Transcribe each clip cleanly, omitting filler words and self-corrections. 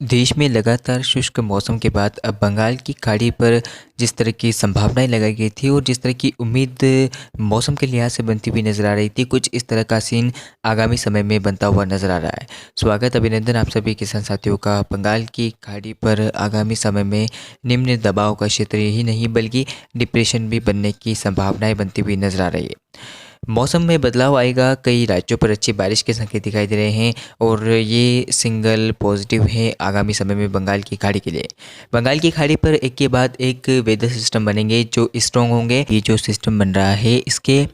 देश में लगातार शुष्क मौसम के बाद अब बंगाल की खाड़ी पर जिस तरह की संभावनाएं लगाई गई थी और जिस तरह की उम्मीद मौसम के लिहाज से बनती हुई नज़र आ रही थी, कुछ इस तरह का सीन आगामी समय में बनता हुआ नज़र आ रहा है। स्वागत अभिनंदन आप सभी किसान साथियों का। बंगाल की खाड़ी पर आगामी समय में निम्न दबाव का क्षेत्र ही नहीं बल्कि डिप्रेशन भी बनने की संभावनाएं बनती हुई नज़र आ रही है। मौसम में बदलाव आएगा, कई राज्यों पर अच्छी बारिश के संकेत दिखाई दे रहे हैं और ये सिंगल पॉजिटिव है आगामी समय में बंगाल की खाड़ी के लिए। बंगाल की खाड़ी पर एक के बाद एक वेदर सिस्टम बनेंगे जो स्ट्रॉन्ग होंगे। ये जो सिस्टम बन रहा है इसके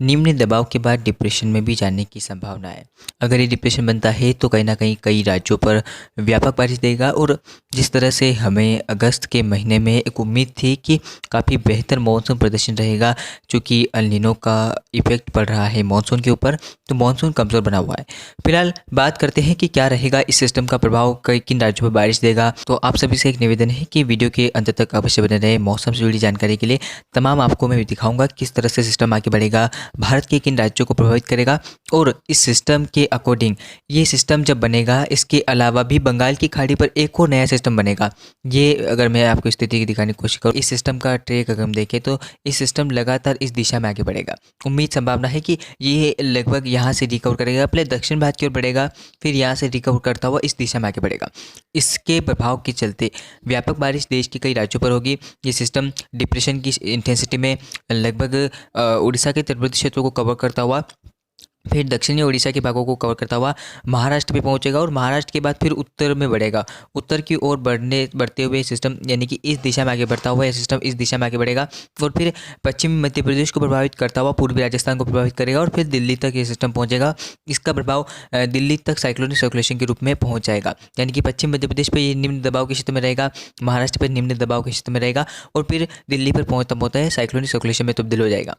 निम्न दबाव के बाद डिप्रेशन में भी जाने की संभावना है। अगर ये डिप्रेशन बनता है तो कहीं ना कहीं कई राज्यों पर व्यापक बारिश देगा और जिस तरह से हमें अगस्त के महीने में एक उम्मीद थी कि काफ़ी बेहतर मॉनसून प्रदर्शन रहेगा, चूँकि अल नीनो का इफेक्ट पड़ रहा है मॉनसून के ऊपर, तो मॉनसून कमज़ोर बना हुआ है। फिलहाल बात करते हैं कि क्या रहेगा इस सिस्टम का प्रभाव, किन राज्यों पर बारिश देगा। तो आप सभी से एक निवेदन है कि वीडियो के अंत तक अवश्य बने रहे। मौसम से जुड़ी जानकारी के लिए तमाम आपको मैं दिखाऊंगा किस तरह से सिस्टम आगे बढ़ेगा, भारत के किन राज्यों को प्रभावित करेगा और इस सिस्टम के अकॉर्डिंग ये सिस्टम जब बनेगा इसके अलावा भी बंगाल की खाड़ी पर एक और नया सिस्टम बनेगा। ये अगर मैं आपको स्थिति की दिखाने की कोशिश करूँ, इस सिस्टम का ट्रैक अगर हम देखें तो इस सिस्टम लगातार इस दिशा में आगे बढ़ेगा। उम्मीद संभावना है कि ये लगभग यहाँ से रिकवर करेगा, पहले दक्षिण भारत की ओर बढ़ेगा, फिर यहाँ से रिकवर करता हुआ इस दिशा में आगे बढ़ेगा। इसके प्रभाव के चलते व्यापक बारिश देश के कई राज्यों पर होगी। ये सिस्टम डिप्रेशन की इंटेंसिटी में लगभग उड़ीसा के तटवर्ती क्षेत्रों को कवर करता हुआ फिर दक्षिणी उड़ीसा के भागों को कवर करता हुआ महाराष्ट्र पे पहुंचेगा और महाराष्ट्र के बाद फिर उत्तर में बढ़ेगा। उत्तर की ओर बढ़ते हुए सिस्टम यानी कि इस दिशा में आगे बढ़ता हुआ यह सिस्टम इस दिशा में आगे बढ़ेगा और फिर पश्चिमी मध्य प्रदेश को प्रभावित करता हुआ पूर्वी राजस्थान को प्रभावित करेगा और फिर दिल्ली तक ये सिस्टम पहुंचेगा। इसका प्रभाव दिल्ली तक साइक्लोनिक सर्कुलेशन के रूप में पहुँच जाएगा, यानी कि पश्चिम मध्य प्रदेश पर ये निम्न दबाव के क्षेत्र में रहेगा, महाराष्ट्र पर निम्न दबाव के क्षेत्र में रहेगा और फिर दिल्ली पर पहुँचता पहुँचता है साइक्लोनिक सर्कुलेशन में तब्दील हो जाएगा।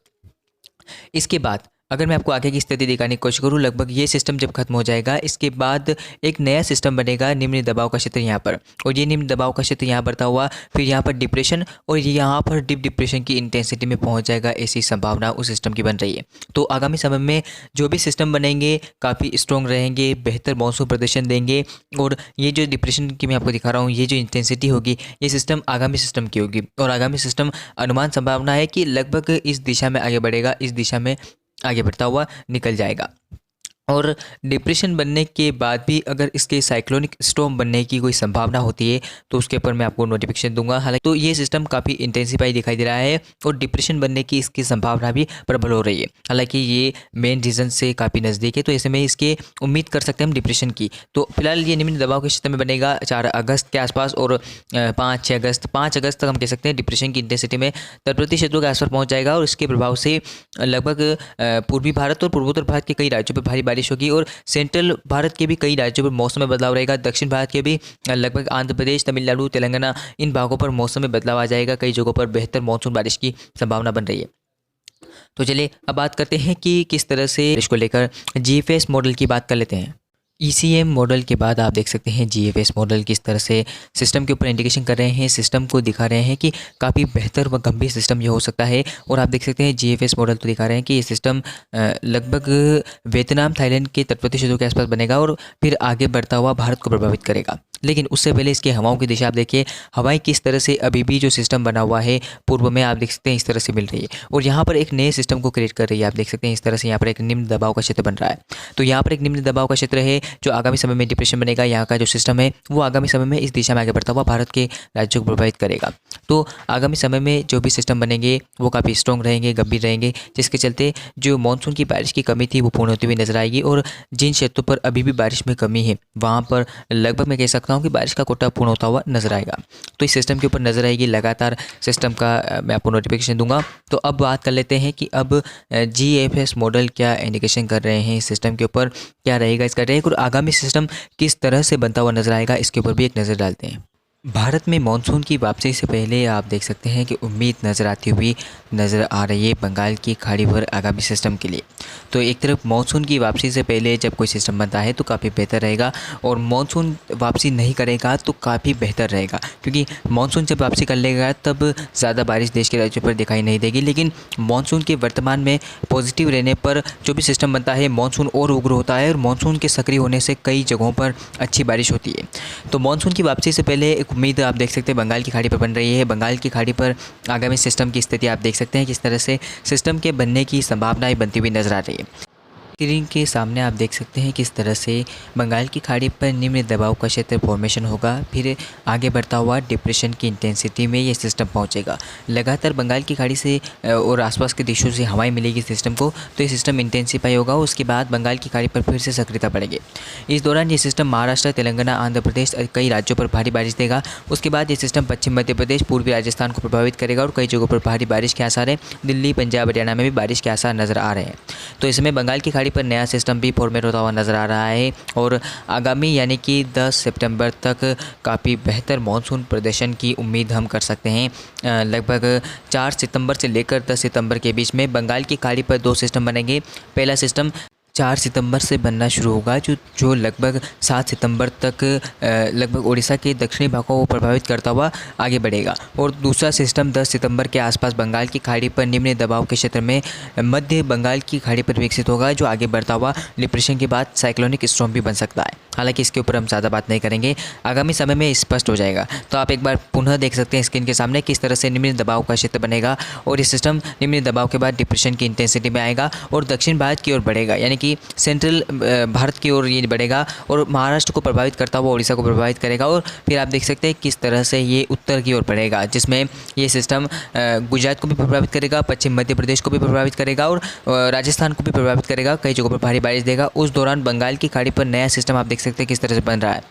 इसके बाद अगर मैं आपको आगे की स्थिति दिखाने की कोशिश करूँ, लगभग ये सिस्टम जब खत्म हो जाएगा इसके बाद एक नया सिस्टम बनेगा निम्न दबाव का क्षेत्र यहाँ पर, और ये निम्न दबाव का क्षेत्र यहाँ बढ़ता हुआ फिर यहाँ पर डिप्रेशन और ये यहाँ पर डीप डिप्रेशन की इंटेंसिटी में पहुँच जाएगा। ऐसी संभावना उस सिस्टम की बन रही है। तो आगामी समय में जो भी सिस्टम बनेंगे काफ़ी स्ट्रॉन्ग रहेंगे, बेहतर मौसम प्रदर्शन देंगे और ये जो डिप्रेशन की मैं आपको दिखा रहा हूँ, ये जो इंटेंसिटी होगी ये सिस्टम आगामी सिस्टम की होगी और आगामी सिस्टम अनुमान संभावना है कि लगभग इस दिशा में आगे बढ़ेगा, इस दिशा में आगे बढ़ता हुआ निकल जाएगा। और डिप्रेशन बनने के बाद भी अगर इसके साइक्लोनिक स्टॉर्म बनने की कोई संभावना होती है तो उसके ऊपर मैं आपको नोटिफिकेशन दूंगा। हालांकि तो ये सिस्टम काफ़ी इंटेंसिफाई दिखाई दे रहा है और डिप्रेशन बनने की इसकी संभावना भी प्रबल हो रही है। हालांकि ये मेन रीजन से काफ़ी नज़दीक है, तो ऐसे में इसके उम्मीद कर सकते हैं हम डिप्रेशन की। तो फिलहाल ये निम्न दबाव के क्षेत्र में बनेगा 4 अगस्त के आसपास और 5 अगस्त तक हम कह सकते हैं डिप्रेशन की इंटेंसिटी में तटवर्ती क्षेत्रों के आसपास पहुँच जाएगा और इसके प्रभाव से लगभग पूर्वी भारत और पूर्वोत्तर भारत के कई राज्यों पर भारी बारिश होगी और सेंट्रल भारत के भी कई राज्यों पर मौसम में बदलाव रहेगा। दक्षिण भारत के भी लगभग आंध्र प्रदेश, तमिलनाडु, तेलंगाना इन भागों पर मौसम में बदलाव आ जाएगा। कई जगहों पर बेहतर मॉनसून बारिश की संभावना बन रही है। तो चलिए अब बात करते हैं कि किस तरह से इसको लेकर जीएफएस मॉडल की बात कर लेते हैं। ईसीएम मॉडल के बाद आप देख सकते हैं जीएफएस मॉडल किस तरह से सिस्टम के ऊपर इंडिकेशन कर रहे हैं, सिस्टम को दिखा रहे हैं कि काफ़ी बेहतर व गंभीर सिस्टम ये हो सकता है। और आप देख सकते हैं जीएफएस मॉडल तो दिखा रहे हैं कि ये सिस्टम लगभग वियतनाम, थाईलैंड के तटवर्ती क्षेत्रों के आसपास बनेगा और फिर आगे बढ़ता हुआ भारत को प्रभावित करेगा। लेकिन उससे पहले इसकी हवाओं की दिशा आप देखिए, हवाएं किस तरह से अभी भी जो सिस्टम बना हुआ है पूर्व में आप देख सकते हैं इस तरह से मिल रही है और यहाँ पर एक नए सिस्टम को क्रिएट कर रही है। आप देख सकते हैं इस तरह से यहाँ पर एक निम्न दबाव का क्षेत्र बन रहा है। तो यहाँ पर एक निम्न दबाव का क्षेत्र है जो आगामी समय में डिप्रेशन बनेगा। यहाँ का जो सिस्टम है वो आगामी समय में इस दिशा में आगे बढ़ता हुआ भारत के राज्यों को प्रभावित करेगा। तो आगामी समय में जो भी सिस्टम बनेंगे वो काफ़ी स्ट्रॉन्ग रहेंगे, गंभीर रहेंगे, जिसके चलते जो मानसून की बारिश की कमी थी वो पूर्ण होती हुई नजर आएगी और जिन क्षेत्रों पर अभी भी बारिश में कमी है वहाँ पर लगभग मैं कह सकता हूँ कि बारिश का कोटा पूर्ण होता हुआ नजर आएगा। तो इस सिस्टम के ऊपर नजर आएगी लगातार सिस्टम का मैं आपको नोटिफिकेशन दूंगा। तो अब बात कर लेते हैं कि अब जीएफएस मॉडल क्या इंडिकेशन कर रहे हैं, सिस्टम के ऊपर क्या रहेगा इसका ट्रैक और आगामी सिस्टम किस तरह से बनता हुआ नजर आएगा, इसके ऊपर भी एक नज़र डालते हैं। भारत में मानसून की वापसी से पहले आप देख सकते हैं कि उम्मीद नज़र आती हुई नज़र आ रही है बंगाल की खाड़ी पर आगामी सिस्टम के लिए। तो एक तरफ मानसून की वापसी से पहले जब कोई सिस्टम बनता है तो काफ़ी बेहतर रहेगा, और मानसून वापसी नहीं करेगा तो काफ़ी बेहतर रहेगा, क्योंकि मानसून जब वापसी कर लेगा तब ज़्यादा बारिश देश के राज्यों पर दिखाई नहीं देगी। लेकिन मानसून के वर्तमान में पॉजिटिव रहने पर जो भी सिस्टम बनता है मानसून और उग्र होता है, और मानसून के सक्रिय होने से कई जगहों पर अच्छी बारिश होती है। तो मानसून की वापसी से पहले एक उम्मीद आप देख सकते हैं बंगाल की खाड़ी पर बन रही है। बंगाल की खाड़ी पर आगामी सिस्टम की स्थिति आप देख सकते हैं, किस तरह से सिस्टम के बनने की संभावनाएं बनती हुई नजर आ रही है। स्क्रीन के सामने आप देख सकते हैं किस तरह से बंगाल की खाड़ी पर निम्न दबाव का क्षेत्र फॉर्मेशन होगा, फिर आगे बढ़ता हुआ डिप्रेशन की इंटेंसिटी में ये सिस्टम पहुंचेगा। लगातार बंगाल की खाड़ी से और आसपास के देशों से हवाएं मिलेगी सिस्टम को, तो ये सिस्टम इंटेंसिफाई होगा। उसके बाद बंगाल की खाड़ी पर फिर से सक्रियता बढ़ेगी। इस दौरान ये सिस्टम महाराष्ट्र, तेलंगाना, आंध्र प्रदेश कई राज्यों पर भारी बारिश देगा। उसके बाद ये सिस्टम पश्चिम मध्य प्रदेश, पूर्वी राजस्थान को प्रभावित करेगा, और कई जगहों पर भारी बारिश के आसार है। दिल्ली, पंजाब, हरियाणा में भी बारिश के आसार नज़र आ रहे हैं। तो इसमें बंगाल की खाड़ी पर नया सिस्टम भी फॉर्मेट होता हुआ नज़र आ रहा है, और आगामी यानी कि 10 सितंबर तक काफ़ी बेहतर मानसून प्रदर्शन की उम्मीद हम कर सकते हैं। लगभग 4 सितंबर से लेकर 10 सितंबर के बीच में बंगाल की खाड़ी पर 2 सिस्टम बनेंगे। पहला सिस्टम 4 सितंबर से बनना शुरू होगा, जो लगभग 7 सितंबर तक लगभग उड़ीसा के दक्षिणी भागों को प्रभावित करता हुआ आगे बढ़ेगा, और दूसरा सिस्टम 10 सितंबर के आसपास बंगाल की खाड़ी पर निम्न दबाव के क्षेत्र में मध्य बंगाल की खाड़ी पर विकसित होगा, जो आगे बढ़ता हुआ डिप्रेशन के बाद साइक्लोनिक स्टॉर्म भी बन सकता है। हालांकि इसके ऊपर हम ज़्यादा बात नहीं करेंगे, आगामी समय में स्पष्ट हो जाएगा। तो आप एक बार पुनः देख सकते हैं स्क्रीन के सामने किस तरह से निम्न दबाव का क्षेत्र बनेगा, और ये सिस्टम निम्न दबाव के बाद डिप्रेशन की इंटेंसिटी में आएगा और दक्षिण भारत की ओर बढ़ेगा, यानी कि सेंट्रल भारत की ओर ये बढ़ेगा, और महाराष्ट्र को प्रभावित करता हुआ उड़ीसा को प्रभावित करेगा। और फिर आप देख सकते हैं किस तरह से ये उत्तर की ओर बढ़ेगा, जिसमें ये सिस्टम गुजरात को भी प्रभावित करेगा, पश्चिम मध्य प्रदेश को भी प्रभावित करेगा, और राजस्थान को भी प्रभावित करेगा। कई जगहों पर भारी बारिश देगा। उस दौरान बंगाल की खाड़ी पर नया सिस्टम आप देख सकते हैं किस तरह से बन रहा है,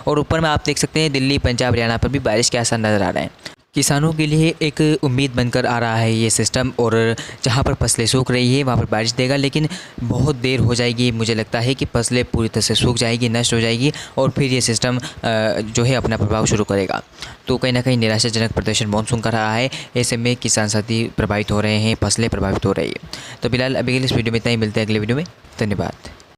और ऊपर में आप देख सकते हैं दिल्ली, पंजाब, हरियाणा पर भी बारिश के आसार नज़र आ रहे हैं। किसानों के लिए एक उम्मीद बनकर आ रहा है ये सिस्टम, और जहाँ पर फसलें सूख रही है वहाँ पर बारिश देगा, लेकिन बहुत देर हो जाएगी। मुझे लगता है कि फसलें पूरी तरह से सूख जाएगी, नष्ट हो जाएगी, और फिर ये सिस्टम जो है अपना प्रभाव शुरू करेगा। तो कहीं ना कहीं निराशाजनक प्रदर्शन मानसून का रहा है। ऐसे में किसान साथी प्रभावित हो रहे हैं, फसलें प्रभावित हो रही है। तो फिलहाल अभी के लिए इस वीडियो में इतना ही, मिलते हैं अगले वीडियो में। धन्यवाद।